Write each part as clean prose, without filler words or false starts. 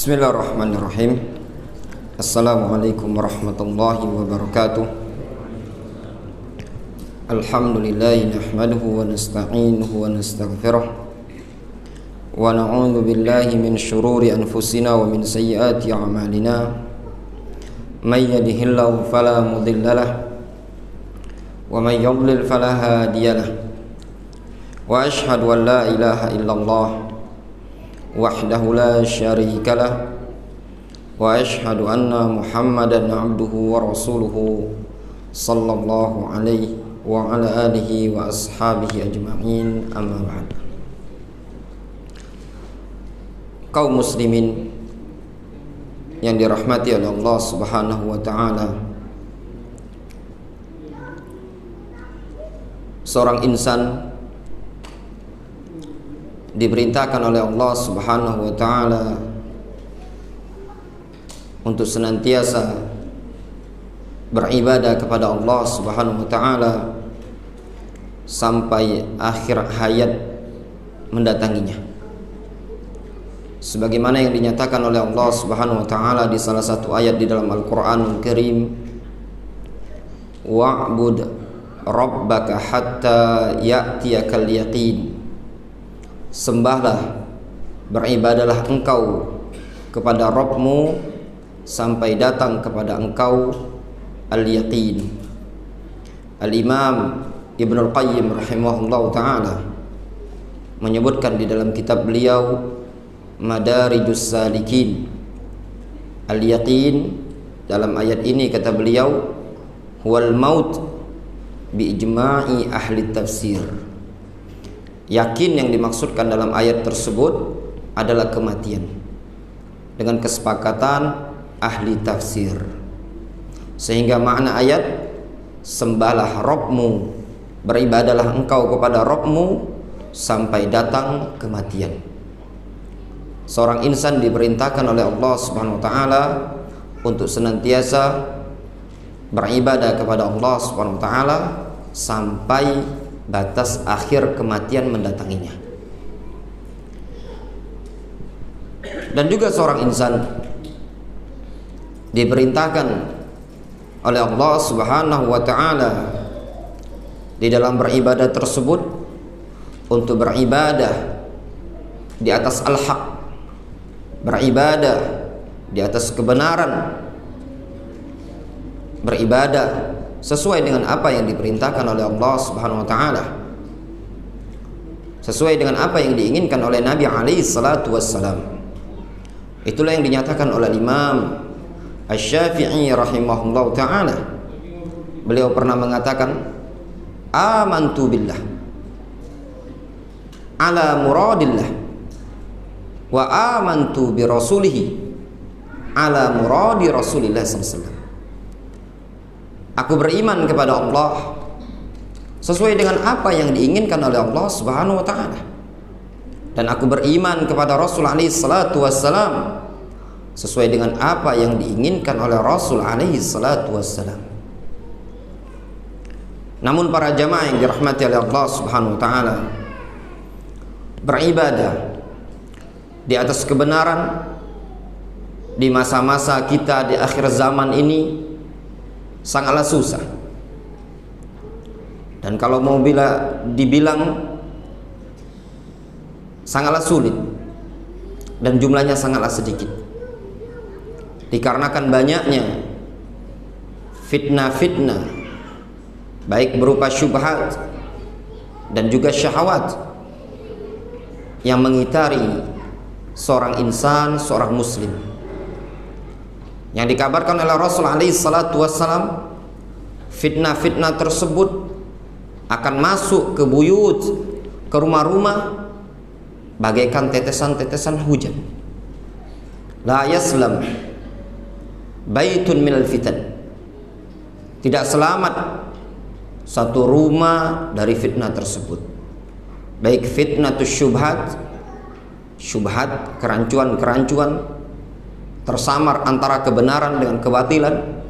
Bismillahirrahmanirrahim. Assalamualaikum warahmatullahi wabarakatuh. Alhamdulillahi nahmaduhu wa nasta'inuhu wa nastaghfiruh wa na'udzu billahi min syururi anfusina wa min sayyiati a'malina. May yahdihillahu fala mudhillalah wa may yudlil fala hadiyalah. Wa asyhadu an la ilaha illallah wahdahu la syarika lah wa asyhadu anna Muhammadan abduhu wa rasuluhu sallallahu alaihi wa ala alihi wa ashabihi ajma'in, amma ba'd. Kaum muslimin yang dirahmati oleh Allah Subhanahu wa taala, seorang insan diperintahkan oleh Allah Subhanahu wa taala untuk senantiasa beribadah kepada Allah Subhanahu wa taala sampai akhir hayat mendatanginya, sebagaimana yang dinyatakan oleh Allah Subhanahu wa taala di salah satu ayat di dalam Al-Qur'anul Karim, wa'bud rabbaka hatta ya'tiyakal yaqin. Sembahlah, beribadalah engkau kepada Rabbmu sampai datang kepada engkau al-yaqin. Al-Imam Ibnul Qayyim rahimahullah ta'ala menyebutkan di dalam kitab beliau Madarijus Salikin, al-yaqin dalam ayat ini kata beliau huwal maut bi ijma'i ahli tafsir. Yakin yang dimaksudkan dalam ayat tersebut adalah kematian dengan kesepakatan ahli tafsir. Sehingga makna ayat sembahlah Rabbmu, beribadalah engkau kepada Rabbmu sampai datang kematian. Seorang insan diperintahkan oleh Allah Subhanahu wa taala untuk senantiasa beribadah kepada Allah Subhanahu wa taala sampai batas akhir kematian mendatanginya. Dan juga seorang insan diperintahkan oleh Allah Subhanahu wa taala di dalam beribadah tersebut untuk beribadah di atas al-haq, beribadah di atas kebenaran, beribadah sesuai dengan apa yang diperintahkan oleh Allah Subhanahu wa taala, sesuai dengan apa yang diinginkan oleh Nabi alaihi salatu wassalam. Itulah yang dinyatakan oleh Imam Asy-Syafi'i rahimahullah taala. Beliau pernah mengatakan, amantu billah ala muradillah wa amantu bi rasulih ala muradi Rasulillah sallallahu alaihi wasallam. Aku beriman kepada Allah sesuai dengan apa yang diinginkan oleh Allah Subhanahu wa taala, dan aku beriman kepada Rasul alaihi salatu wassalam sesuai dengan apa yang diinginkan oleh Rasul alaihi salatu wassalam. Namun para jamaah yang dirahmati oleh Allah Subhanahu wa taala, beribadah di atas kebenaran di masa-masa kita di akhir zaman ini sangatlah susah. Dan kalau mau dibilang sangatlah sulit, dan jumlahnya sangatlah sedikit, dikarenakan banyaknya fitnah-fitnah, baik berupa syubhat dan juga syahwat yang mengitari seorang insan, seorang muslim. Yang dikabarkan oleh Rasul alaihi salatu wassalam, fitnah-fitnah tersebut akan masuk ke buyut, ke rumah-rumah bagaikan tetesan-tetesan hujan. La yaslam baitun minal fitan. Tidak selamat satu rumah dari fitnah tersebut. Baik fitnatus syubhat, syubhat, kerancuan-kerancuan tersamar antara kebenaran dengan kebatilan,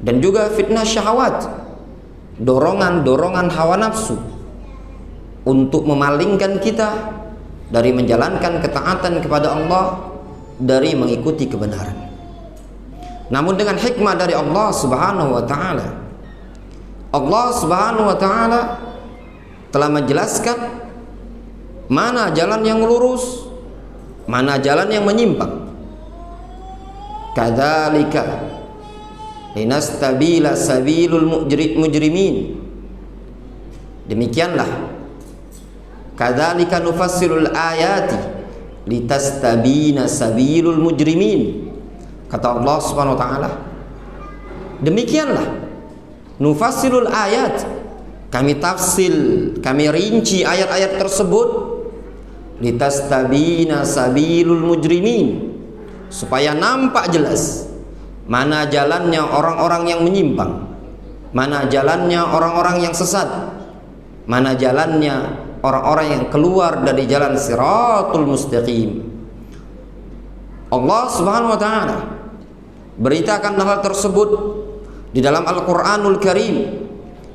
dan juga fitnah syahwat, dorongan-dorongan hawa nafsu untuk memalingkan kita dari menjalankan ketaatan kepada Allah dari mengikuti kebenaran. Namun dengan hikmah dari Allah Subhanahu wa taala, Allah Subhanahu wa taala telah menjelaskan mana jalan yang lurus, mana jalan yang menyimpang. Kadzalika linastabila sabilul mujrimin. Demikianlah, kadzalika nufassilul ayati litastabina sabilul mujrimin. Kata Allah Subhanahu wa taala, demikianlah nufassilul ayat, kami tafsil, kami rinci ayat-ayat tersebut, litastabina sabilul mujrimin, supaya nampak jelas mana jalannya orang-orang yang menyimpang, mana jalannya orang-orang yang sesat, mana jalannya orang-orang yang keluar dari jalan siratul mustaqim. Allah Subhanahu wa taala beritakan hal tersebut di dalam Al-Qur'anul Karim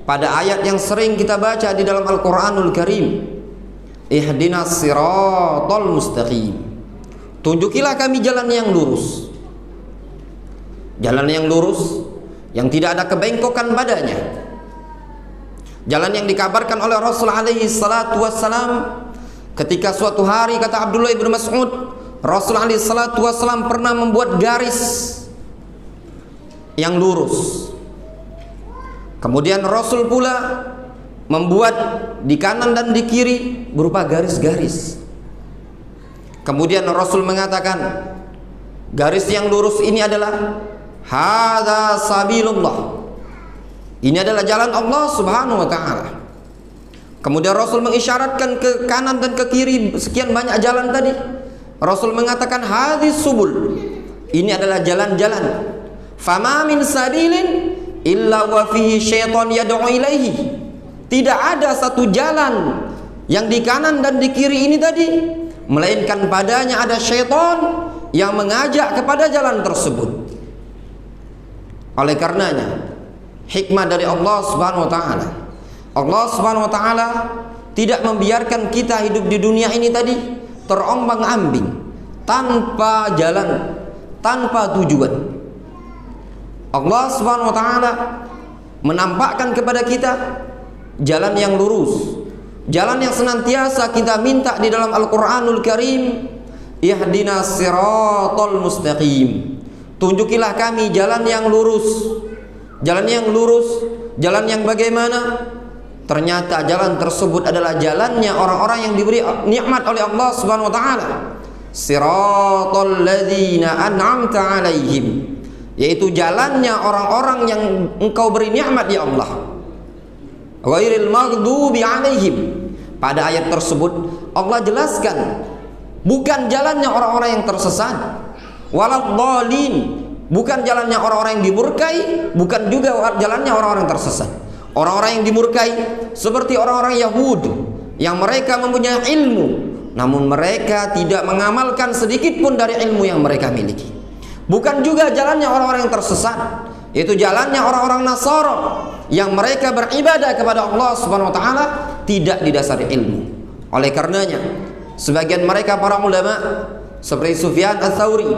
pada ayat yang sering kita baca di dalam Al-Qur'anul Karim. Ihdinas siratal mustaqim. Tunjukilah kami jalan yang lurus. Jalan yang lurus yang tidak ada kebengkokan padanya. Jalan yang dikabarkan oleh Rasul alaihi salatu wassalam ketika suatu hari, kata Abdullah ibn Mas'ud, Rasul alaihi salatu wassalam pernah membuat garis yang lurus. Kemudian Rasul pula membuat di kanan dan di kiri berupa garis-garis. Kemudian Rasul mengatakan, garis yang lurus ini adalah hadza sabilullah. Ini adalah jalan Allah Subhanahu wa taala. Kemudian Rasul mengisyaratkan ke kanan dan ke kiri sekian banyak jalan tadi. Rasul mengatakan hadis subul. Ini adalah jalan-jalan. Fama min sabilin illa wa fihi syaitan yad'u ilaihi. Tidak ada satu jalan yang di kanan dan di kiri ini tadi, melainkan padanya ada syaitan yang mengajak kepada jalan tersebut. Oleh karenanya, hikmah dari Allah Subhanahu wa taala, Allah Subhanahu wa taala tidak membiarkan kita hidup di dunia ini tadi terombang-ambing, tanpa jalan, tanpa tujuan. Allah Subhanahu wa taala menampakkan kepada kita jalan yang lurus, jalan yang senantiasa kita minta di dalam Al-Qur'anul Karim. Ihdinas siratal mustaqim. Tunjukilah kami jalan yang lurus. Jalan yang lurus, jalan yang bagaimana? Ternyata jalan tersebut adalah jalannya orang-orang yang diberi nikmat oleh Allah Subhanahu wa taala. Siratal ladzina an'amta 'alaihim. Yaitu jalannya orang-orang yang Engkau beri nikmat ya Allah. Ghairil maghdubi 'alaihim. Pada ayat tersebut Allah jelaskan bukan jalannya orang-orang yang tersesat, waladhdallin, bukan jalannya orang-orang yang dimurkai, bukan juga jalannya orang-orang yang tersesat. Orang-orang yang dimurkai seperti orang-orang Yahudi yang mereka mempunyai ilmu, namun mereka tidak mengamalkan sedikit pun dari ilmu yang mereka miliki. Bukan juga jalannya orang-orang yang tersesat, yaitu jalannya orang-orang Nasara yang mereka beribadah kepada Allah Subhanahu wa taala tidak didasari ilmu. Oleh karenanya, sebagian mereka para ulama seperti Sufyan Ats-Tsauri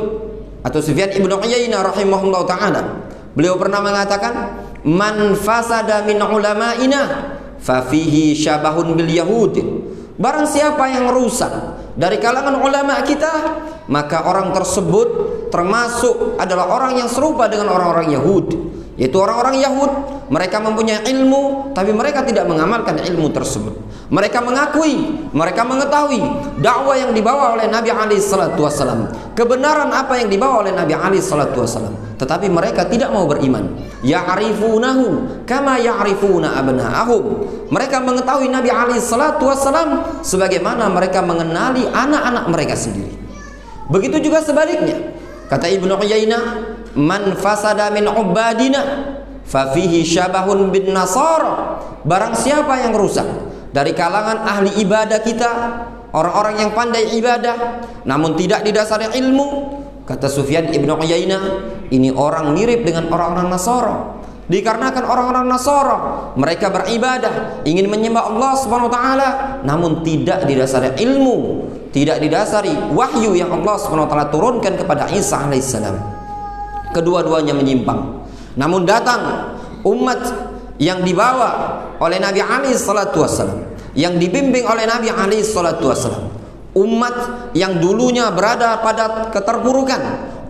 atau Sufyan ibnu Uyainah rahimahullah taala, beliau pernah mengatakan, man fasada min ulama'ina fa fihi syabahun bil yahud. Barang siapa yang rusak dari kalangan ulama kita, maka orang tersebut termasuk adalah orang yang serupa dengan orang-orang Yahudi. Yaitu orang-orang Yahud, mereka mempunyai ilmu tapi mereka tidak mengamalkan ilmu tersebut. Mereka mengakui, mereka mengetahui dakwah yang dibawa oleh Nabi alaihi salatu wasallam, kebenaran apa yang dibawa oleh Nabi alaihi salatu wasallam, tetapi mereka tidak mau beriman. Ya'rifunahu kama ya'rifuna abna'ahum. Mereka mengetahui Nabi alaihi salatu wasallam sebagaimana mereka mengenali anak-anak mereka sendiri. Begitu juga sebaliknya. Kata Ibnu Uyainah, man fasada min ubadina fa fihi syabahun bin nasara. Barang siapa yang rusak dari kalangan ahli ibadah kita, orang-orang yang pandai ibadah namun tidak didasari ilmu, kata Sufyan ibnu Uyainah, ini orang mirip dengan orang-orang Nasara. Dikarenakan orang-orang Nasara mereka beribadah, ingin menyembah Allah Subhanahu wa taala namun tidak didasari ilmu, tidak didasari wahyu yang Allah SWT turunkan kepada Isa alaihissalam. Kedua-duanya menyimpang. Namun datang umat yang dibawa oleh Nabi alaihissalam, yang dibimbing oleh Nabi alaihissalam, umat yang dulunya berada pada keterpurukan,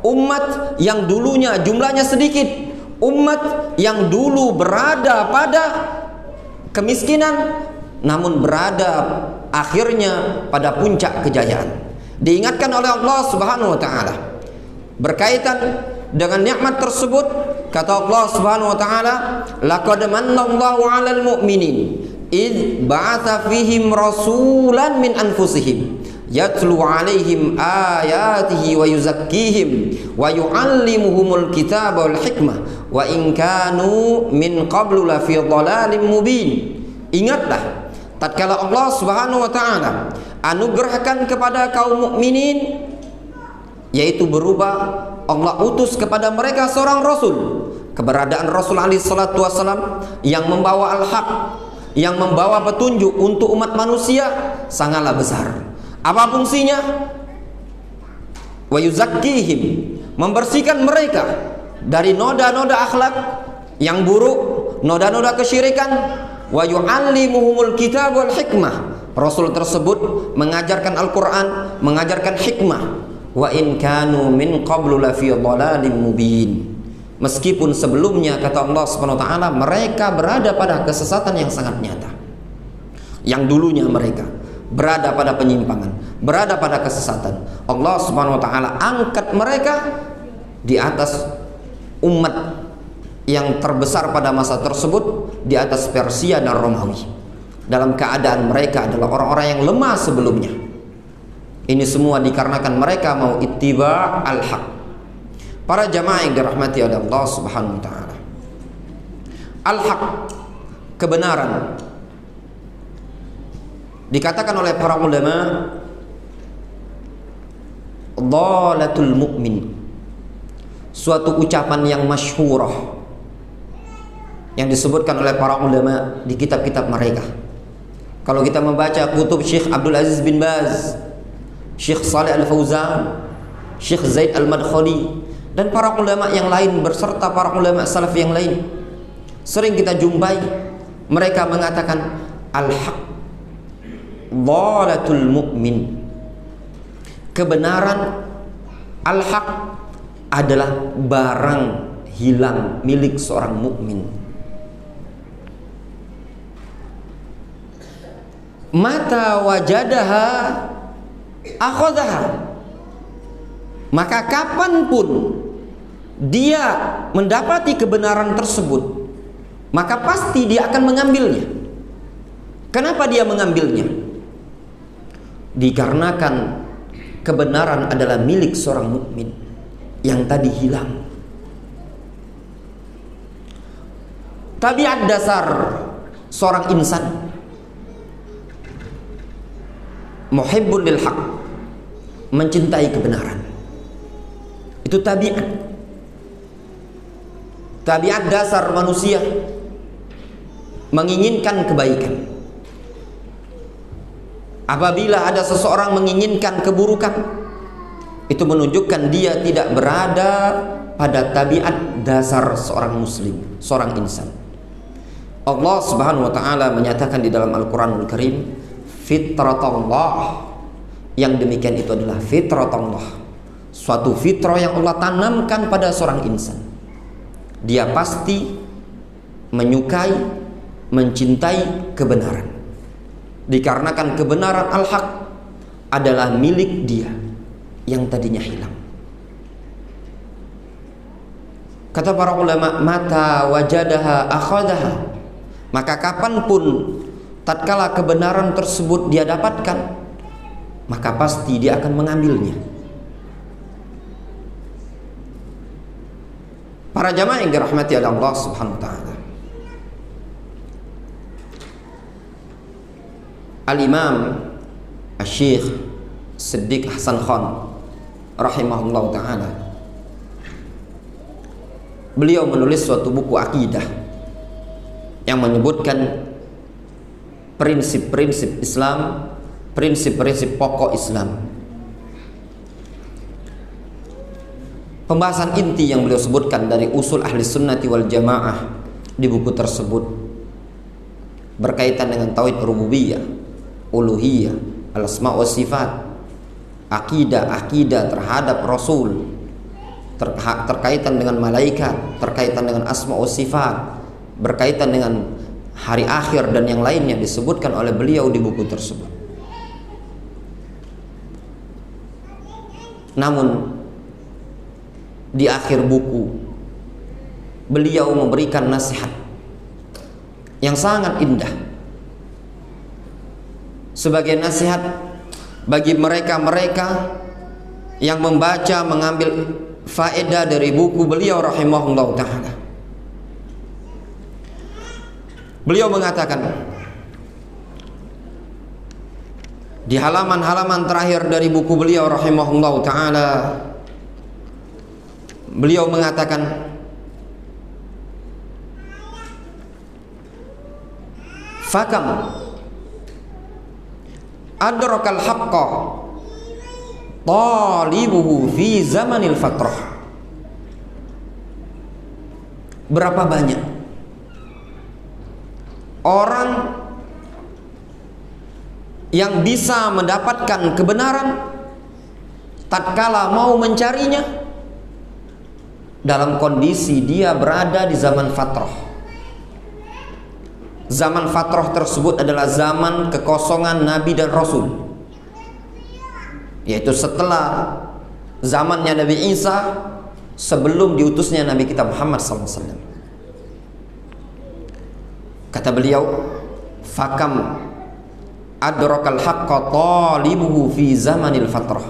umat yang dulunya jumlahnya sedikit, umat yang dulu berada pada kemiskinan, namun berada akhirnya pada puncak kejayaan. Diingatkan oleh Allah Subhanahu wa taala berkaitan dengan nikmat tersebut, kata Allah Subhanahu wa taala, laqad manallahu 'alal mu'minin id ba'atsa fihim rasulan min anfusihim yatlu 'alaihim ayatihi wa yuzakkihim wa yu'allimuhumul kitaba wal hikmah wa in kanu min qablu la fi dhalalin mubin. Ingatlah tatkala Allah Subhanahu wa taala anugerahkan kepada kaum mukminin, yaitu berupa Allah utus kepada mereka seorang rasul. Keberadaan Rasul alaihi salatu wasallam yang membawa al-haq, yang membawa petunjuk untuk umat manusia sangatlah besar. Apa fungsinya? Wa yuzakkihim, membersihkan mereka dari noda-noda akhlak yang buruk, noda-noda kesyirikan. Wa yu'allimuhumul kitab wal hikmah, Rasul tersebut mengajarkan Al-Quran, mengajarkan hikmah. Wa in kanu min qablu la fi dhalalin mubin, meskipun sebelumnya, kata Allah Subhanahu wa taala, mereka berada pada kesesatan yang sangat nyata. Yang dulunya mereka berada pada penyimpangan, berada pada kesesatan, Allah Subhanahu wa taala angkat mereka di atas umat yang terbesar pada masa tersebut, di atas Persia dan Romawi, dalam keadaan mereka adalah orang-orang yang lemah sebelumnya. Ini semua dikarenakan mereka mau ittiba al-haq. Para jamaah yang dirahmati oleh Allah Subhanahu wa taala, al-haq, kebenaran, dikatakan oleh para ulama dhalatul mu'min, suatu ucapan yang masyhurah yang disebutkan oleh para ulama di kitab-kitab mereka. Kalau kita membaca kutub Syekh Abdul Aziz bin Baz, Syekh Saleh Al-Fauzan, Syekh Zaid Al-Madkhali, dan para ulama yang lain berserta para ulama salaf yang lain, sering kita jumpai mereka mengatakan al-haq dhalatul mu'min, kebenaran, al-haq adalah barang hilang milik seorang mukmin. Mata wajadaha akhadhaha, maka kapanpun dia mendapati kebenaran tersebut, maka pasti dia akan mengambilnya. Kenapa dia mengambilnya? Dikarenakan kebenaran adalah milik seorang mukmin yang tadi hilang. Tabiat dasar seorang insan muhibbun lil haq, mencintai kebenaran. Itu tabiat. Tabiat dasar manusia menginginkan kebaikan. Apabila ada seseorang menginginkan keburukan, itu menunjukkan dia tidak berada pada tabiat dasar seorang muslim, seorang insan. Allah Subhanahu wa taala menyatakan di dalam Al-Qur'anul Karim, fitratullah, yang demikian itu adalah fitratullah, suatu fitrah yang Allah tanamkan pada seorang insan. Dia pasti menyukai, mencintai kebenaran, dikarenakan kebenaran al-haq adalah milik dia yang tadinya hilang. Kata para ulama, mata wajadaha akhadaha, maka kapanpun tatkala kebenaran tersebut dia dapatkan, maka pasti dia akan mengambilnya. Para jamaah yang dirahmati oleh Allah Subhanahu wa taala, Al-Imam Asy-Syaikh Siddiq Hasan Khan rahimahullah taala, beliau menulis suatu buku akidah yang menyebutkan prinsip-prinsip Islam, prinsip-prinsip pokok Islam. Pembahasan inti yang beliau sebutkan dari usul ahli sunnati wal jamaah di buku tersebut berkaitan dengan tauhid rububiyah, uluhiyah, al-asma wa sifat, akidah terhadap Rasul, terkaitan dengan malaikat, terkaitan dengan asma wa sifat, berkaitan dengan hari akhir dan yang lainnya disebutkan oleh beliau di buku tersebut. Namun di akhir buku beliau memberikan nasihat yang sangat indah sebagai nasihat bagi mereka-mereka yang membaca, mengambil faedah dari buku beliau rahimahullah ta'ala. Beliau mengatakan di halaman-halaman terakhir dari buku beliau rahimahullah ta'ala, beliau mengatakan, fakam adrakal haqqa talibuhu fi zamanil fatrah. Berapa banyak orang yang bisa mendapatkan kebenaran tatkala mau mencarinya dalam kondisi dia berada di zaman fatrah. Zaman fatrah tersebut adalah zaman kekosongan Nabi dan Rasul, yaitu setelah zamannya Nabi Isa, sebelum diutusnya Nabi kita Muhammad SAW. Kata beliau, fakam adrakal haqqa talibuhu fi zamanil fatrah.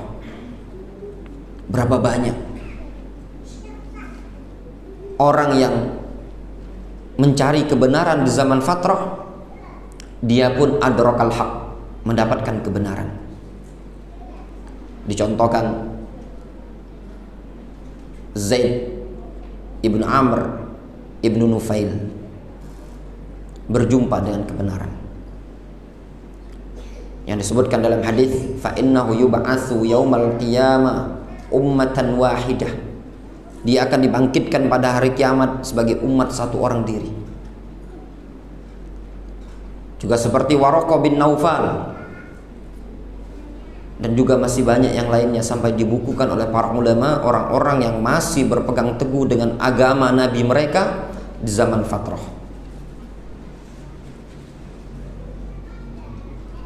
Berapa banyak orang yang mencari kebenaran di zaman fatrah, dia pun adrakal haq, mendapatkan kebenaran. Dicontohkan Zaid ibnu Amr ibnu Nufail berjumpa dengan kebenaran yang disebutkan dalam hadis, fa innahu yub'atsu yaumal qiyamah ummatan wahidah. Dia akan dibangkitkan pada hari kiamat sebagai umat satu orang diri. Juga seperti Waraqah bin Naufal, dan juga masih banyak yang lainnya, sampai dibukukan oleh para ulama orang-orang yang masih berpegang teguh dengan agama Nabi mereka di zaman fatrah.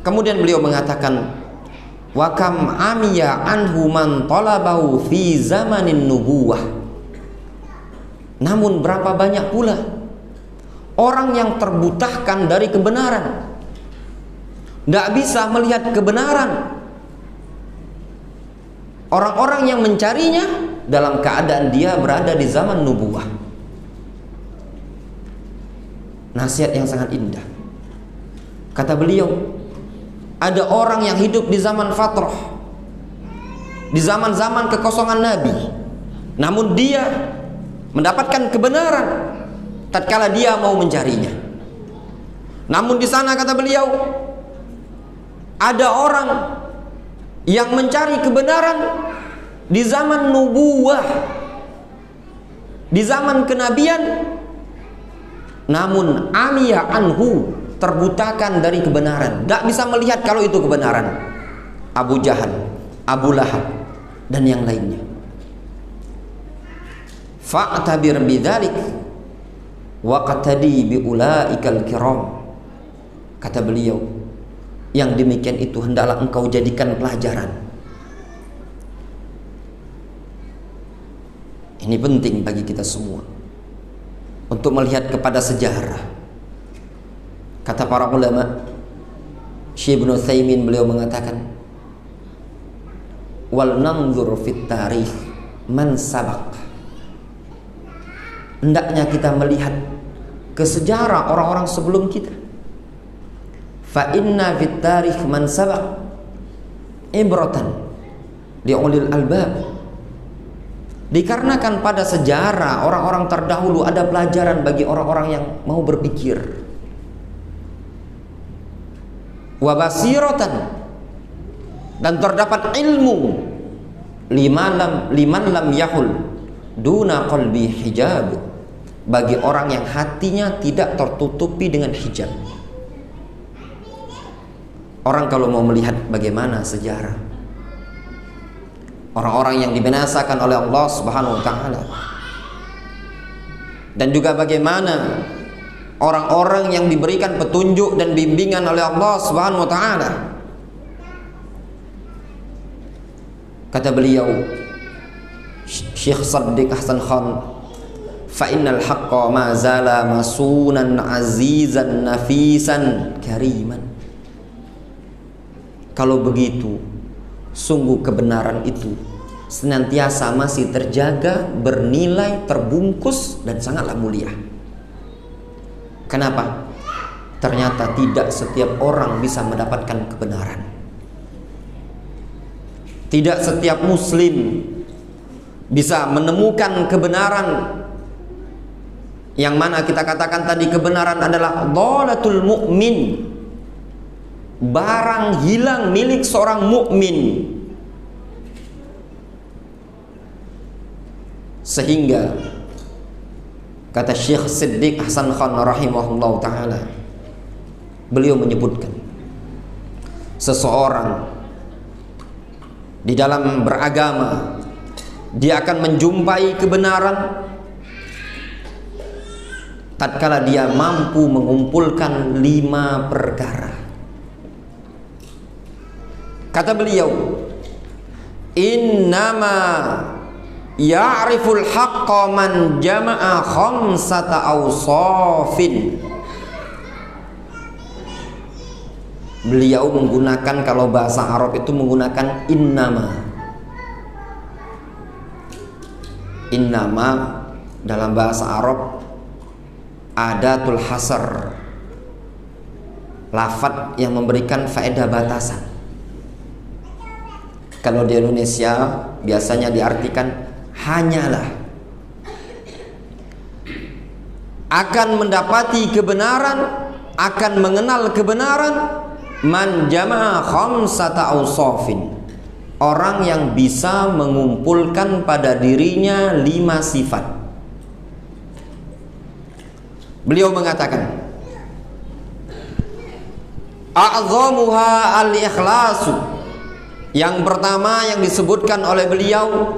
Kemudian beliau mengatakan, wa kam amiya anhu man talabahu fi zamanin nubuwah. Namun berapa banyak pula orang yang terbutahkan dari kebenaran, tidak bisa melihat kebenaran. Orang-orang yang mencarinya dalam keadaan dia berada di zaman nubuwah. Nasihat yang sangat indah. Kata beliau, ada orang yang hidup di zaman fatrah, di zaman-zaman kekosongan Nabi, namun dia mendapatkan kebenaran tatkala dia mau mencarinya. Namun di sana, kata beliau, ada orang yang mencari kebenaran di zaman nubuwah, di zaman kenabian, namun amiya anhu, terbutakan dari kebenaran, tidak bisa melihat kalau itu kebenaran. Abu Jahal, Abu Lahab, dan yang lainnya. Fa'tabir bidzalik waqtadi biulaikal kiram. Kata beliau, yang demikian itu hendaklah engkau jadikan pelajaran. Ini penting bagi kita semua untuk melihat kepada sejarah. Kata para ulama, Syekh Ibnu Utsaimin beliau mengatakan, wal nanzur fit tarikh man sabaq. Hendaknya kita melihat ke sejarah orang-orang sebelum kita. Fa inna fit tarikh man sabaq ibratan li ulil albab. Dikarenakan pada sejarah orang-orang terdahulu ada pelajaran bagi orang-orang yang mau berpikir. Wa basiratan Dan terdapat ilmu liman lam yahul duna qalbi hijab, bagi orang yang hatinya tidak tertutupi dengan hijab. Orang kalau mau melihat bagaimana sejarah orang-orang yang dibinasakan oleh Allah Subhanahu wa taala, dan juga bagaimana orang-orang yang diberikan petunjuk dan bimbingan oleh Allah Subhanahu wa taala. Kata beliau Syekh Saddiq Hasan Khan, fa innal haqqa ma zala masunan azizan nafisan kariman. Kalau begitu, sungguh kebenaran itu senantiasa masih terjaga, bernilai, terbungkus, dan sangatlah mulia. Kenapa? Ternyata tidak setiap orang bisa mendapatkan kebenaran. Tidak setiap muslim bisa menemukan kebenaran, yang mana kita katakan tadi kebenaran adalah dhalatul mu'min, barang hilang milik seorang mukmin. Sehingga kata Syekh Siddiq Hasan Khan rahimahullah ta'ala, beliau menyebutkan seseorang di dalam beragama, dia akan menjumpai kebenaran tatkala dia mampu mengumpulkan 5 perkara. Kata beliau, innama ya'riful haqqa man jama'a khamsata awsafin. Beliau menggunakan, kalau bahasa Arab itu menggunakan innama. Innama dalam bahasa Arab adatul hasar, lafadz yang memberikan faedah batasan. Kalau di Indonesia biasanya diartikan hanyalah. Akan mendapati kebenaran, akan mengenal kebenaran man jama'a khamsata awsafin, orang yang bisa mengumpulkan pada dirinya 5 sifat. Beliau mengatakan, a'zamuha al-ikhlasu. Yang pertama yang disebutkan oleh beliau,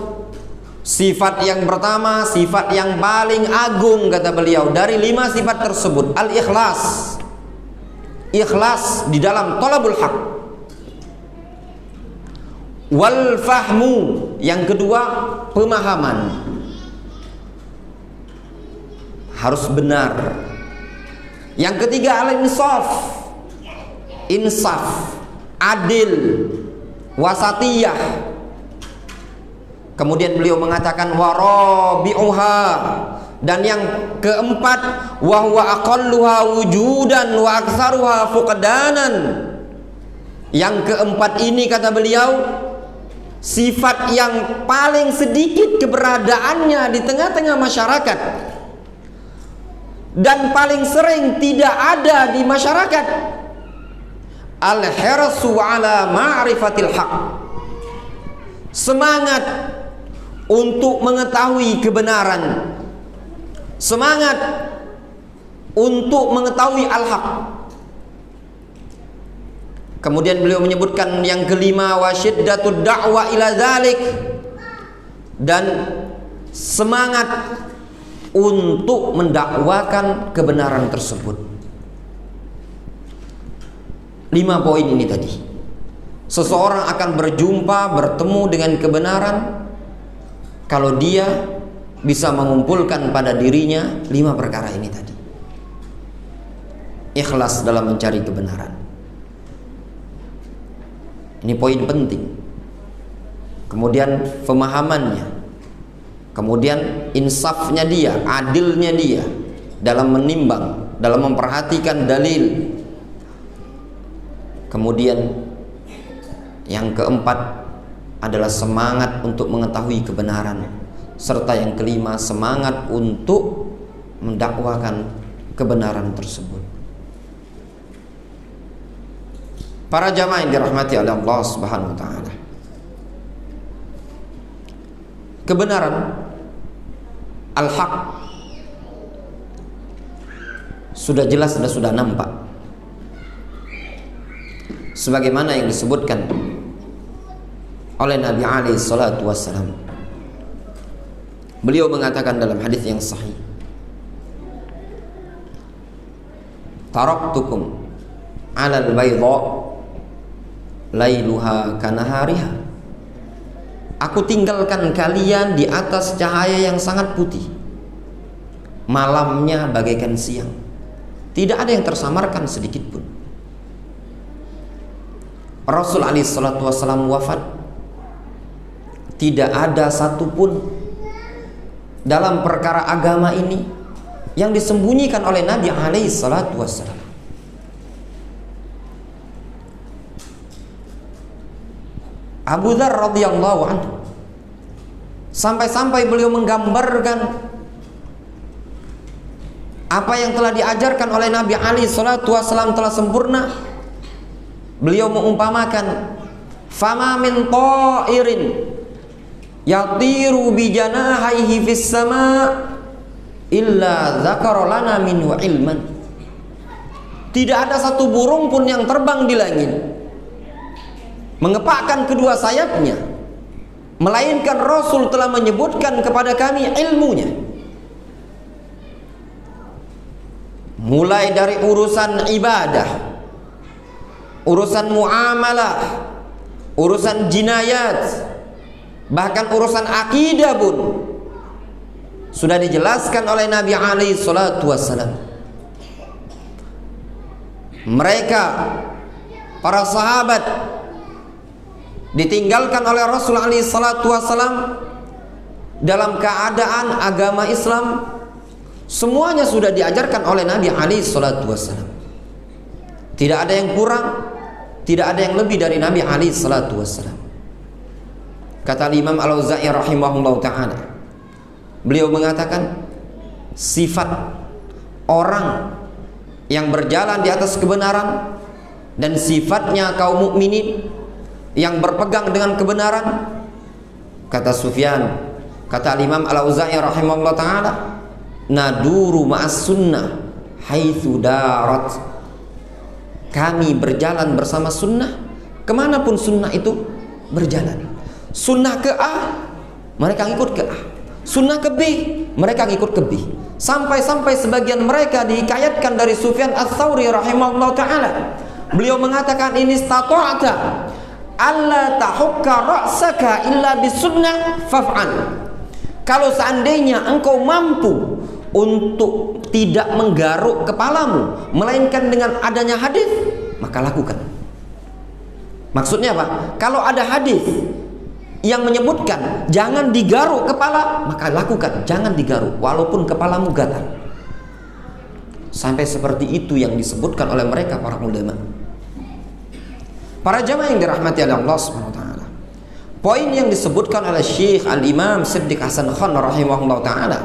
sifat yang pertama, sifat yang paling agung, kata beliau, dari 5 sifat tersebut, al-ikhlas. Ikhlas di dalam thalabul haq. Wal fahmu, yang kedua pemahaman, harus benar. Yang ketiga al-insaf, insaf, adil, wasatiyah. Kemudian beliau mengatakan warabi'uha, dan yang keempat wa huwa aqalluha wujudan wa aktsaruha fuqdanan. Yang keempat ini, kata beliau, sifat yang paling sedikit keberadaannya di tengah-tengah masyarakat dan paling sering tidak ada di masyarakat. Al-hirsu ala ma'rifatil haq, semangat untuk mengetahui kebenaran, semangat untuk mengetahui al-haq. Kemudian beliau menyebutkan yang kelima, wasyiddatud da'wa ila dzalik, dan semangat untuk mendakwakan kebenaran tersebut. 5 poin ini tadi. Seseorang akan berjumpa, bertemu dengan kebenaran kalau dia bisa mengumpulkan pada dirinya 5 perkara ini tadi. Ikhlas dalam mencari kebenaran. Ini poin penting. Kemudian pemahamannya, kemudian insafnya dia, adilnya dia dalam menimbang, dalam memperhatikan dalil. Kemudian yang keempat adalah semangat untuk mengetahui kebenaran, serta yang kelima semangat untuk mendakwakan kebenaran tersebut. Para jamaah yang dirahmati oleh Allah Subhanahu wa taala. Kebenaran al-haq sudah jelas dan sudah nampak. Sebagaimana yang disebutkan oleh Nabi alaihi salatu wassalam. Beliau mengatakan dalam hadis yang sahih, "Taraktukum 'alal bayda lailuha kanahariha." Aku tinggalkan kalian di atas cahaya yang sangat putih, malamnya bagaikan siang. Tidak ada yang tersamarkan sedikit pun. Rasul alaihi salatu wassalam wafat. Tidak ada satupun dalam perkara agama ini yang disembunyikan oleh Nabi alaihi salatu wassalam. Abu Dzar radhiyallahu anhu sampai-sampai beliau menggambarkan apa yang telah diajarkan oleh Nabi alaihi salatu wassalam telah sempurna. Beliau mengumpamakan, "Fama min ta'irin yatiru bi janahaihi fis sama illa dzakara lana minhu ilman." Tidak ada satu burung pun yang terbang di langit mengepakkan kedua sayapnya, melainkan Rasul telah menyebutkan kepada kami ilmunya. Mulai dari urusan ibadah, urusan muamalah, urusan jinayat, bahkan urusan akidah pun sudah dijelaskan oleh Nabi alaihi salatu wassalam. Mereka, para sahabat, ditinggalkan oleh Rasul alaihi salatu wassalam dalam keadaan agama Islam semuanya sudah diajarkan oleh Nabi alaihi salatu wassalam. Tidak ada yang kurang, tidak ada yang lebih dari Nabi alaihi salatu wassalam. Kata Imam Al-Auza'i rahimahullah ta'ala, beliau mengatakan, sifat orang yang berjalan di atas kebenaran dan sifatnya kaum mukminin yang berpegang dengan kebenaran, kata Sufyan, kata Imam Al-Auza'i rahimahullah ta'ala, naduru ma'as sunnah haitsu darat. Kami berjalan bersama sunnah kemanapun sunnah itu berjalan. Sunnah ke A, mereka ngikut ke A. Sunnah ke B, mereka ngikut ke B. Sampai-sampai sebagian mereka dihikayatkan dari Sufyan Ats-Tsauri rahimahullah ta'ala, beliau mengatakan, ini stata'ata alla tahukka ra'saka illa bisunnah faf'al. Kalau seandainya engkau mampu untuk tidak menggaruk kepalamu melainkan dengan adanya hadis, maka lakukan. Maksudnya apa? Kalau ada hadis yang menyebutkan jangan digaruk kepala, maka lakukan, jangan digaruk walaupun kepalamu gatal. Sampai seperti itu yang disebutkan oleh mereka para ulama. Para jamaah yang dirahmati oleh Allah Subhanahu wa taala. Poin yang disebutkan oleh Syekh Al-Imam Siddiq Hasan Khan rahimahullah taala,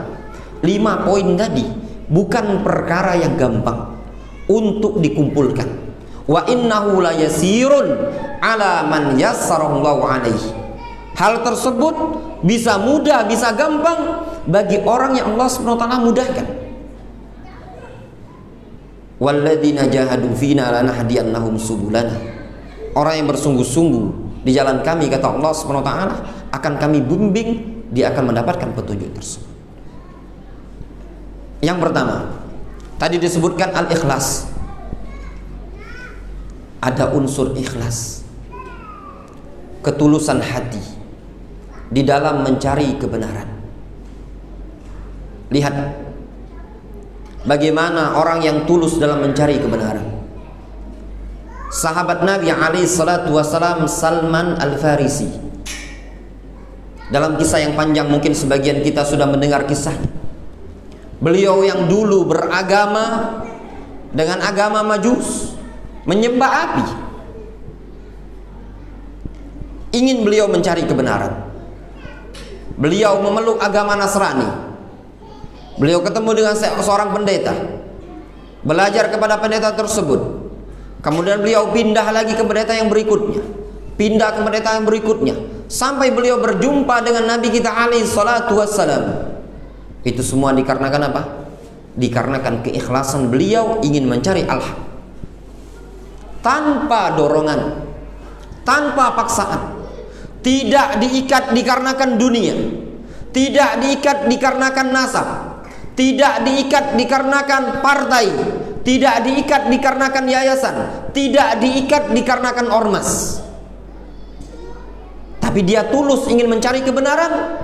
5 poin tadi bukan perkara yang gampang untuk dikumpulkan. Wa innahu la yasirun ala man yassarallahu alaihi. Hal tersebut bisa mudah, bisa gampang bagi orang yang Allah Subhanahu wa taala mudahkan. Walladzina jahadu fina lanahdiyannahum subulana. Orang yang bersungguh-sungguh di jalan kami, kata Allah Subhanahu wa taala, akan kami bimbing, dia akan mendapatkan petunjuk tersebut. Yang pertama, tadi disebutkan al-ikhlas. Ada unsur ikhlas, ketulusan hati di dalam mencari kebenaran. Lihat bagaimana orang yang tulus dalam mencari kebenaran. Sahabat Nabi alaihi salatu wassalam, Salman Al-Farisi, dalam kisah yang panjang mungkin sebagian kita sudah mendengar kisahnya. Beliau yang dulu beragama dengan agama Majus, menyembah api. Ingin beliau mencari kebenaran, beliau memeluk agama Nasrani. Beliau ketemu dengan seorang pendeta, belajar kepada pendeta tersebut. Kemudian beliau pindah lagi ke pendeta yang berikutnya, pindah ke pendeta yang berikutnya, sampai beliau berjumpa dengan Nabi kita alaihi salatu wassalam. Itu semua dikarenakan apa? Dikarenakan keikhlasan beliau ingin mencari al-haq, tanpa dorongan, tanpa paksaan. Tidak diikat dikarenakan dunia, tidak diikat dikarenakan nasab, tidak diikat dikarenakan partai, tidak diikat dikarenakan yayasan, tidak diikat dikarenakan ormas. Tapi dia tulus ingin mencari kebenaran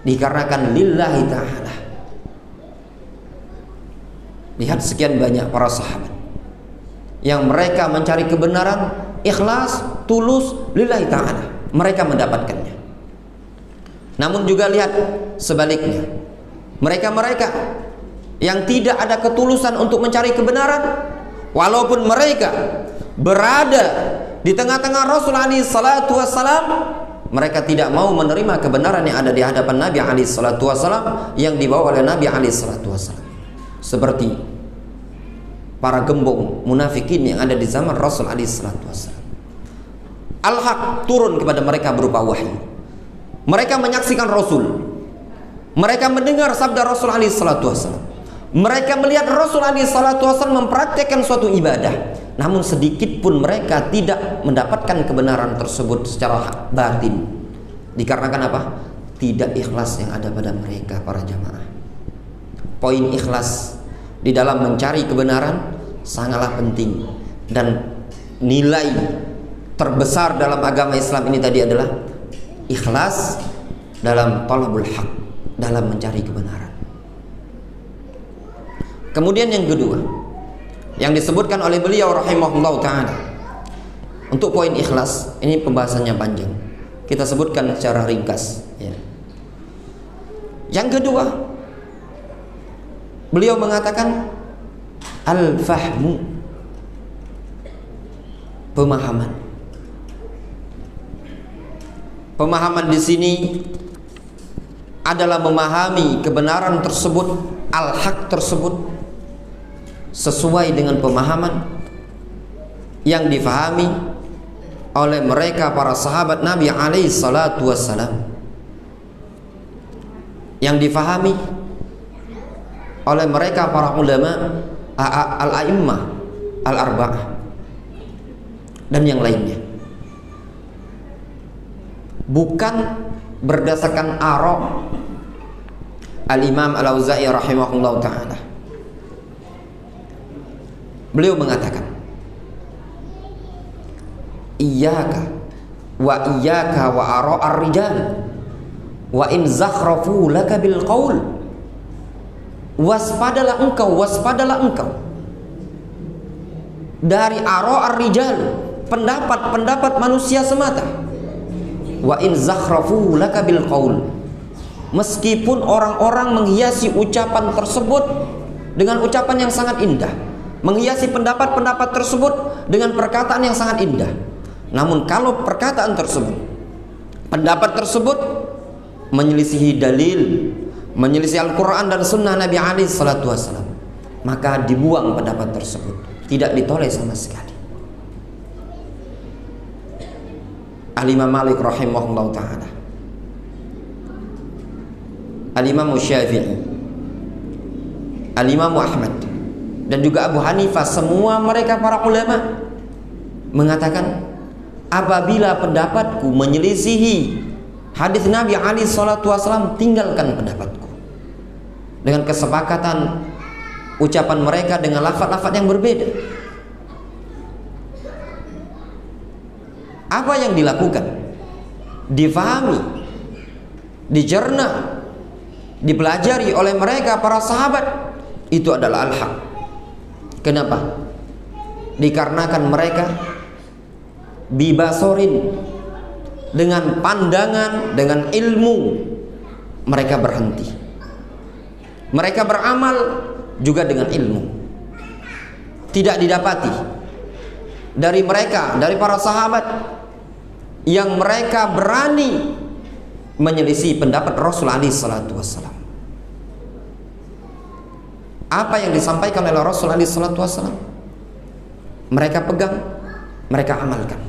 dikarenakan lillahi ta'ala. Lihat sekian banyak para sahabat yang mereka mencari kebenaran ikhlas, tulus, lillahi ta'ala, mereka mendapatkannya. Namun juga lihat sebaliknya, mereka-mereka yang tidak ada ketulusan untuk mencari kebenaran, walaupun mereka berada di tengah-tengah Rasul alaihi salatu wassalam, mereka tidak mau menerima kebenaran yang ada di hadapan Nabi alaihi salatu wassalam, yang dibawa oleh Nabi alaihi salatu wassalam. Seperti para gembong munafikin yang ada di zaman Rasul alaihi salatu wassalam. Al-haq turun kepada mereka berupa wahyu. Mereka menyaksikan Rasul, mereka mendengar sabda Rasul alaihi salatu wassalam, mereka melihat Rasul alaihi salatu wassalam mempraktekkan suatu ibadah, namun sedikit pun mereka tidak mendapatkan kebenaran tersebut secara batin. Dikarenakan apa? Tidak ikhlas yang ada pada mereka, para jamaah. Poin ikhlas di dalam mencari kebenaran sangatlah penting, dan nilai terbesar dalam agama Islam ini tadi adalah ikhlas dalam talabul haq, dalam mencari kebenaran. Kemudian yang kedua yang disebutkan oleh beliau rahimahullah ta'ala untuk poin ikhlas, ini pembahasannya panjang, kita sebutkan secara ringkas ya. Yang kedua, beliau mengatakan al-fahmu, pemahaman. Pemahaman di sini adalah memahami kebenaran tersebut, al-haq tersebut, sesuai dengan pemahaman yang difahami oleh mereka para sahabat Nabi alaihi salatu wassalam, yang difahami oleh mereka para ulama al-a'immah al-arba'ah dan yang lainnya, bukan berdasarkan ara' al-Imam al-Auza'i rahimahullah ta'ala. Beliau mengatakan, iyyaka wa iyyaka wa ara' ar-rijal wa in zakhrafu laka bil qaul. Waspadalah engkau dari ara' ar-rijal, pendapat-pendapat manusia semata. Wa in zakhrafu laka bil qaul, meskipun orang-orang menghiasi ucapan tersebut dengan ucapan yang sangat indah, menghiasi pendapat-pendapat tersebut dengan perkataan yang sangat indah, namun kalau perkataan tersebut, pendapat tersebut menyelisihi dalil, menyelisihi Al-Quran dan Sunnah Nabi alaihi salatu wassalam, maka dibuang pendapat tersebut, tidak ditoleh sama sekali. Al-Imam Malik rahimahullah ta'ala, Al-Imam Syafi'i, Al-Imam Ahmad, dan juga Abu Hanifah, semua mereka para ulama mengatakan, apabila pendapatku menyelisihi hadis Nabi alaihi salatu wassalam, tinggalkan pendapatku. Dengan kesepakatan ucapan mereka dengan lafaz-lafaz yang berbeda. Apa yang dilakukan? Difahami, dicerna, dipelajari oleh mereka para sahabat, itu adalah al-haq. Kenapa? Dikarenakan mereka bibasorin, dengan pandangan, dengan ilmu mereka berhenti. Mereka beramal juga dengan ilmu. Tidak didapati dari mereka, dari para sahabat, yang mereka berani menyelisih pendapat Rasul alaihi salatu wassalam. Apa yang disampaikan oleh Rasul alaihi salatu wassalam? mereka pegang, mereka amalkan.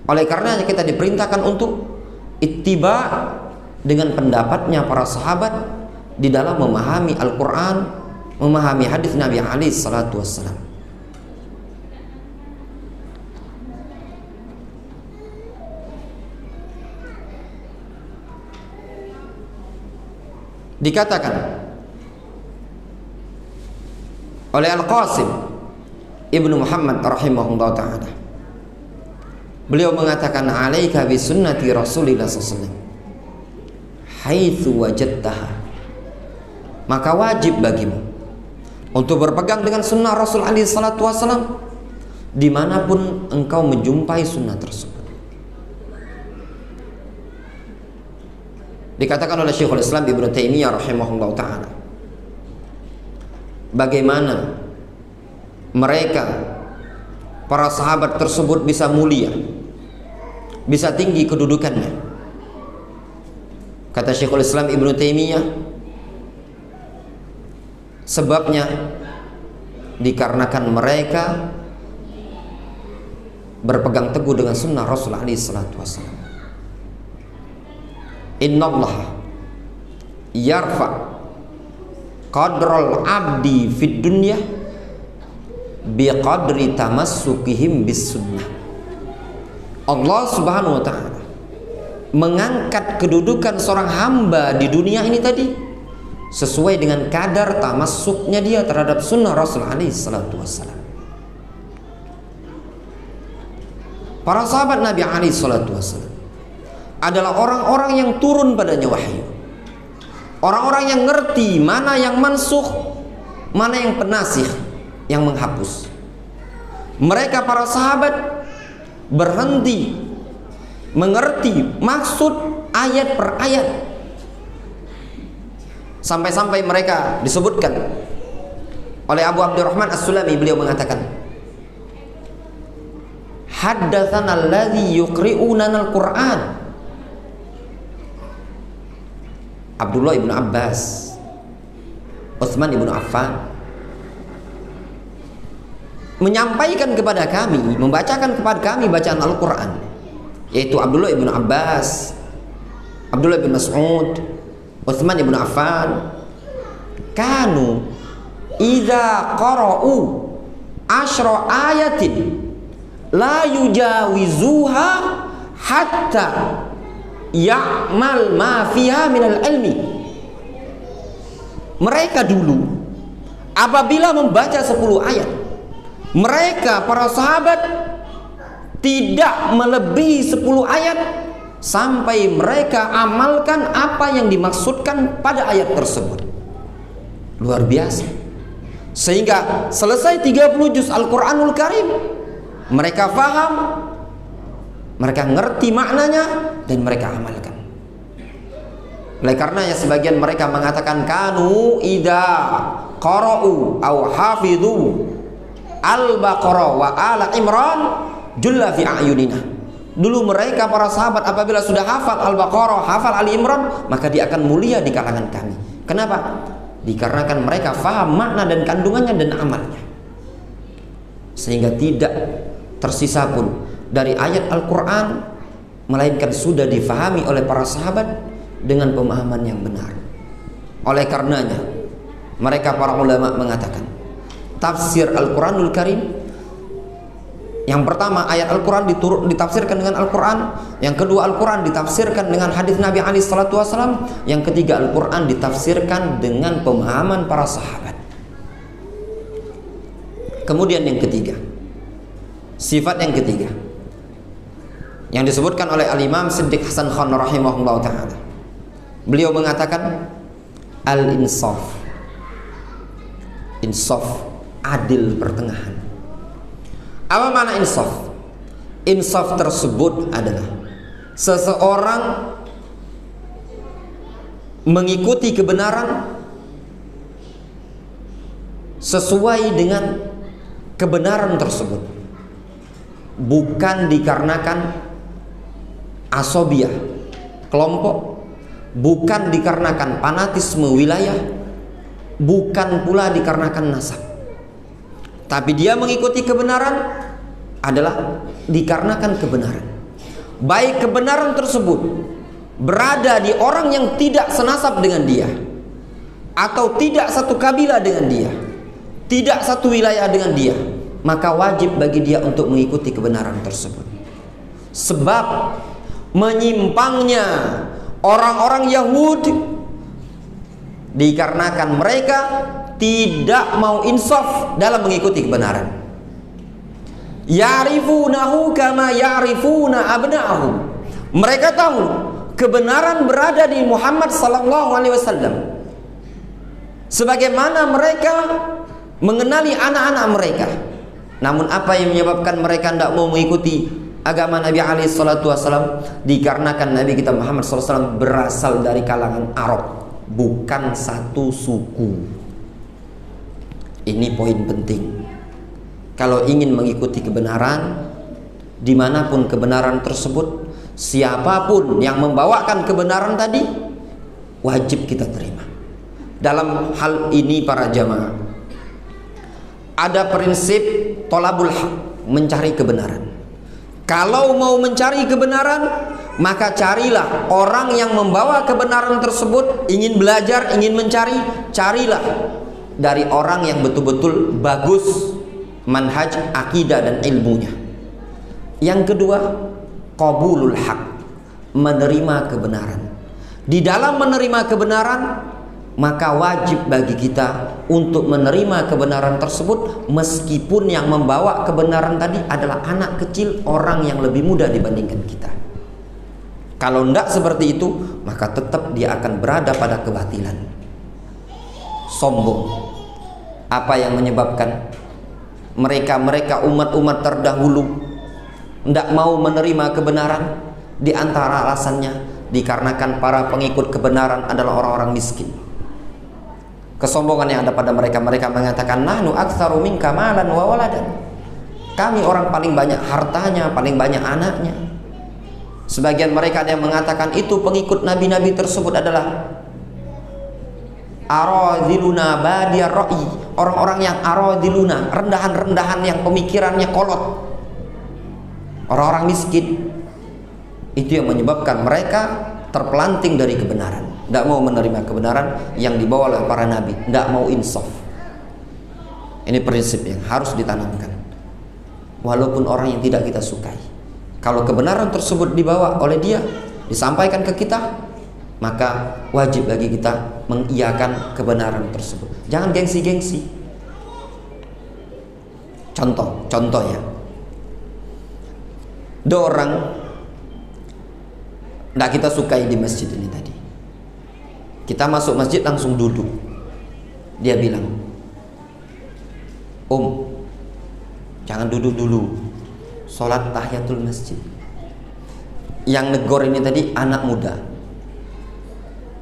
Oleh karenanya kita diperintahkan untuk ittiba dengan pendapatnya para sahabat di dalam memahami Al-Quran, memahami hadis Nabi alaihi salatu wassalam. Dikatakan oleh Al-Qasim Ibnu Muhammad rahimahullah ta'ala, beliau mengatakan, alaika bi sunnati Rasulillah sallallahu alaihi wasallam haitsu wajadtaha, maka wajib bagimu untuk berpegang dengan sunnah Rasul alaihi salatu wasallam dimanapun engkau menjumpai sunnah tersebut. Dikatakan oleh Syekhul Islam Ibnu Taimiyah rahimahullah ta'ala, bagaimana mereka para sahabat tersebut bisa mulia, bisa tinggi kedudukannya. Kata Syekhul Islam Ibnu Taimiyah, sebabnya dikarenakan mereka berpegang teguh dengan sunnah Rasul alaihi salatu wassalam. Innallaha yarfa qadral abdi fid dunya biqadri tamassukihim bis sunnah. Allah subhanahu wa ta'ala mengangkat kedudukan seorang hamba di dunia ini tadi sesuai dengan kadar tamassuknya dia terhadap sunnah Rasul alaihi salatu wassalam. Para sahabat Nabi alaihi salatu wassalam adalah orang-orang yang turun padanya wahyu, orang-orang yang ngerti mana yang mansukh, mana yang penasih, yang menghapus. Mereka para sahabat berhenti mengerti maksud ayat per ayat, sampai-sampai mereka disebutkan oleh Abu Abdurrahman As-Sulami, beliau mengatakan, haddatsana alladzi yuqri'unana al-Qur'an. Abdullah ibnu Abbas, Utsman ibnu Affan menyampaikan kepada kami, membacakan kepada kami bacaan Al-Quran, yaitu Abdullah ibnu Abbas, Abdullah bin Mas'ud, Utsman ibnu Affan, kanu idza qara'u asyra ayatin la yujawizuha hatta ya'mal ma fiha minal ilmi. Mereka dulu apabila membaca 10 ayat, mereka para sahabat tidak melebihi 10 ayat sampai mereka amalkan apa yang dimaksudkan pada ayat tersebut. Luar biasa. Sehingga selesai 30 juz Al-Quranul Karim, mereka faham, mereka ngerti maknanya, dan mereka amalkan. Oleh karenanya sebagian mereka mengatakan, kanu idza qara'u aw hafidhu al-Baqarah wa ala Imran julla fi a'yunina. Dulu mereka para sahabat apabila sudah hafal Al-Baqarah, hafal Ali Imran, maka dia akan mulia di kalangan kami. Kenapa? Dikarenakan mereka faham makna dan kandungannya dan amalnya, sehingga tidak tersisa pun dari ayat Al-Quran, melainkan sudah difahami oleh para sahabat dengan pemahaman yang benar. Oleh karenanya mereka para ulama mengatakan, tafsir Al-Quranul Karim, yang pertama ayat Al-Quran ditafsirkan dengan Al-Quran, yang kedua Al-Quran ditafsirkan dengan hadis Nabi alaihi salatu wasallam, yang ketiga Al-Quran ditafsirkan dengan pemahaman para sahabat. Kemudian yang ketiga, sifat yang ketiga yang disebutkan oleh Al-Imam Siddiq Hasan Khan rahimahullah ta'ala, beliau mengatakan al-insaf, insaf, adil pertengahan. Apa makna insaf? Insaf tersebut adalah seseorang mengikuti kebenaran sesuai dengan kebenaran tersebut, bukan dikarenakan asobiyah kelompok, bukan dikarenakan fanatisme wilayah, bukan pula dikarenakan nasab, tapi dia mengikuti kebenaran adalah dikarenakan kebenaran. Baik kebenaran tersebut berada di orang yang tidak senasab dengan dia, atau tidak satu kabilah dengan dia, tidak satu wilayah dengan dia, maka wajib bagi dia untuk mengikuti kebenaran tersebut. Sebab menyimpangnya orang-orang Yahudi dikarenakan mereka tidak mau insaf dalam mengikuti kebenaran. Ya'rifunahu kama ya'rifuna abna'ahum. Mereka tahu kebenaran berada di Muhammad sallallahu alaihi wasallam sebagaimana mereka mengenali anak-anak mereka. Namun apa yang menyebabkan mereka tidak mau mengikuti agama Nabi alaihi salatu wasallam? Dikarenakan Nabi kita Muhammad sallallahu alaihi wasallam berasal dari kalangan Arab, bukan satu suku. Ini poin penting. Kalau ingin mengikuti kebenaran, dimanapun kebenaran tersebut, siapapun yang membawakan kebenaran tadi, wajib kita terima. Dalam hal ini para jamaah, ada prinsip tolabul haq, mencari kebenaran. Kalau mau mencari kebenaran, maka carilah orang yang membawa kebenaran tersebut. Ingin belajar, ingin mencari, carilah dari orang yang betul-betul bagus manhaj, akidah dan ilmunya. Yang kedua, qabulul haq, menerima kebenaran. Di dalam menerima kebenaran, maka wajib bagi kita untuk menerima kebenaran tersebut, meskipun yang membawa kebenaran tadi adalah anak kecil, orang yang lebih muda dibandingkan kita. Kalau tidak seperti itu, maka tetap dia akan berada pada kebatilan, sombong. Apa yang menyebabkan mereka umat-umat terdahulu tidak mau menerima kebenaran? Di antara alasannya dikarenakan para pengikut kebenaran adalah orang-orang miskin. Kesombongan yang ada pada mereka mengatakan, nahnu aktsaru minka malan wa waladan. Kami orang paling banyak hartanya, paling banyak anaknya. Sebagian mereka ada yang mengatakan itu pengikut nabi-nabi tersebut adalah aradiluna badiyar ra'i, orang-orang yang aradiluna, rendahan-rendahan yang pemikirannya kolot, orang-orang miskin. Itu yang menyebabkan mereka terpelanting dari kebenaran, tidak mau menerima kebenaran yang dibawa oleh para nabi, tidak mau insaf. Ini prinsip yang harus ditanamkan, walaupun orang yang tidak kita sukai. Kalau kebenaran tersebut dibawa oleh dia, disampaikan ke kita, maka wajib bagi kita mengiyakan kebenaran tersebut. Jangan gengsi-gengsi. Contoh ya, ada orang tidak kita sukai di masjid ini tadi. Kita masuk masjid langsung duduk. Dia bilang, jangan duduk dulu, sholat tahiyatul masjid. Yang negor ini tadi anak muda.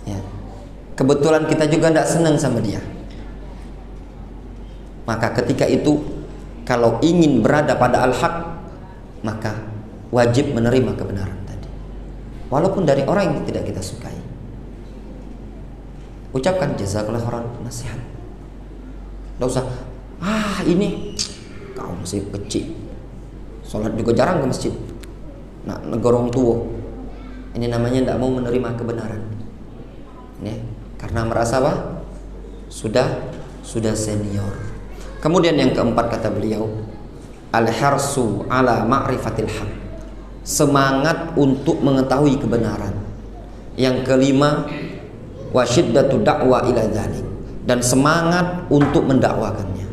Ya. Kebetulan kita juga tidak senang sama dia. Maka ketika itu, kalau ingin berada pada al-haq, maka wajib menerima kebenaran tadi, walaupun dari orang yang tidak kita sukai. Ucapkan jazakallahu khairan nasihat. Tidak usah, ini kau masih kecil, sholat juga jarang ke masjid, nak negorong tua. Ini namanya tidak mau menerima kebenaran. Ya, karena merasa apa? Sudah senior. Kemudian yang keempat kata beliau, al-harsu ala ma'rifatil haq, semangat untuk mengetahui kebenaran. Yang kelima, wasyiddatu da'wa ila dzalik, dan semangat untuk mendakwakannya.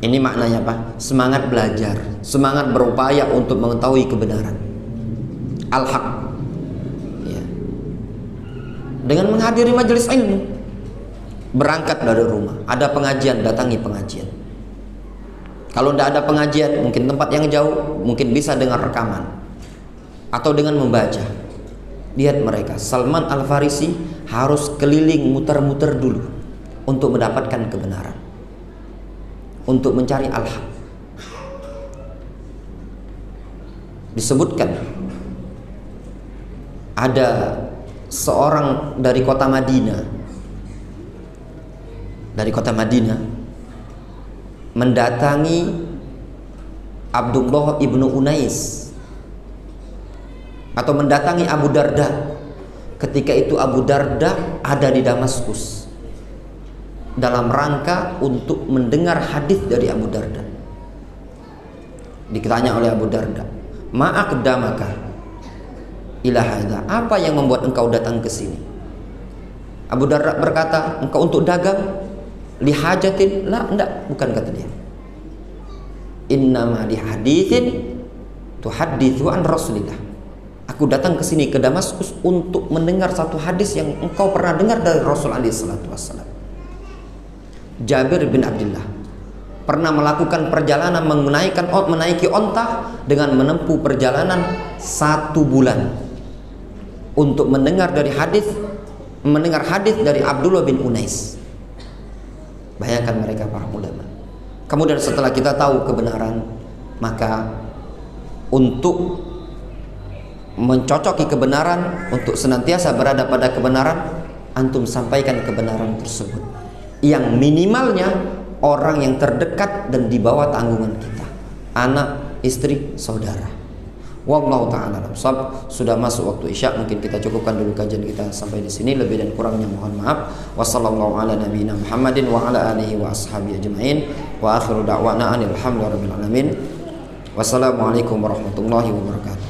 Ini maknanya apa? Semangat belajar, semangat berupaya untuk mengetahui kebenaran, al-haq. Dengan menghadiri majelis ilmu, berangkat dari rumah, ada pengajian, datangi pengajian. Kalau tidak ada pengajian, mungkin tempat yang jauh, mungkin bisa dengan rekaman atau dengan membaca. Lihat mereka, Salman Al-Farisi harus keliling muter-muter dulu untuk mendapatkan kebenaran, untuk mencari al-haq. Disebutkan ada seorang dari kota Madinah, mendatangi Abdullah ibnu Unais atau mendatangi Abu Darda. Ketika itu Abu Darda ada di Damaskus dalam rangka untuk mendengar hadis dari Abu Darda. Ditanya oleh Abu Darda, "Ma'aqdamaka ila hadza?" Apa yang membuat engkau datang ke sini? Abu Darda berkata, "Engkau untuk dagang?" "Lihajatin?" "La, enggak, bukan," kata dia. "Innama lihaditsin tuhadditsu an Rasulillah." Aku datang ke sini ke Damaskus untuk mendengar satu hadis yang engkau pernah dengar dari Rasul alaihi salatu wassalam. Jabir bin Abdullah pernah melakukan perjalanan menaiki onta dengan menempuh perjalanan 1 bulan untuk mendengar hadis dari Abdullah bin Unais. Bayangkan mereka para ulama. Kemudian setelah kita tahu kebenaran, maka untuk mencocoki kebenaran, untuk senantiasa berada pada kebenaran, antum sampaikan kebenaran tersebut yang minimalnya orang yang terdekat dan di bawah tanggungan kita, anak, istri, saudara. Wallahu ta'ala a'lam. Sudah masuk waktu Isya, mungkin kita cukupkan dulu kajian kita sampai di sini. Lebih dan kurangnya mohon maaf. Wassallallahu ala nabiyina Muhammadin wa ala alihi wa ashabihi ajma'in. Wa akhiru da'wana alhamdulillahi rabbil alamin. Wassalamualaikum warahmatullahi wabarakatuh.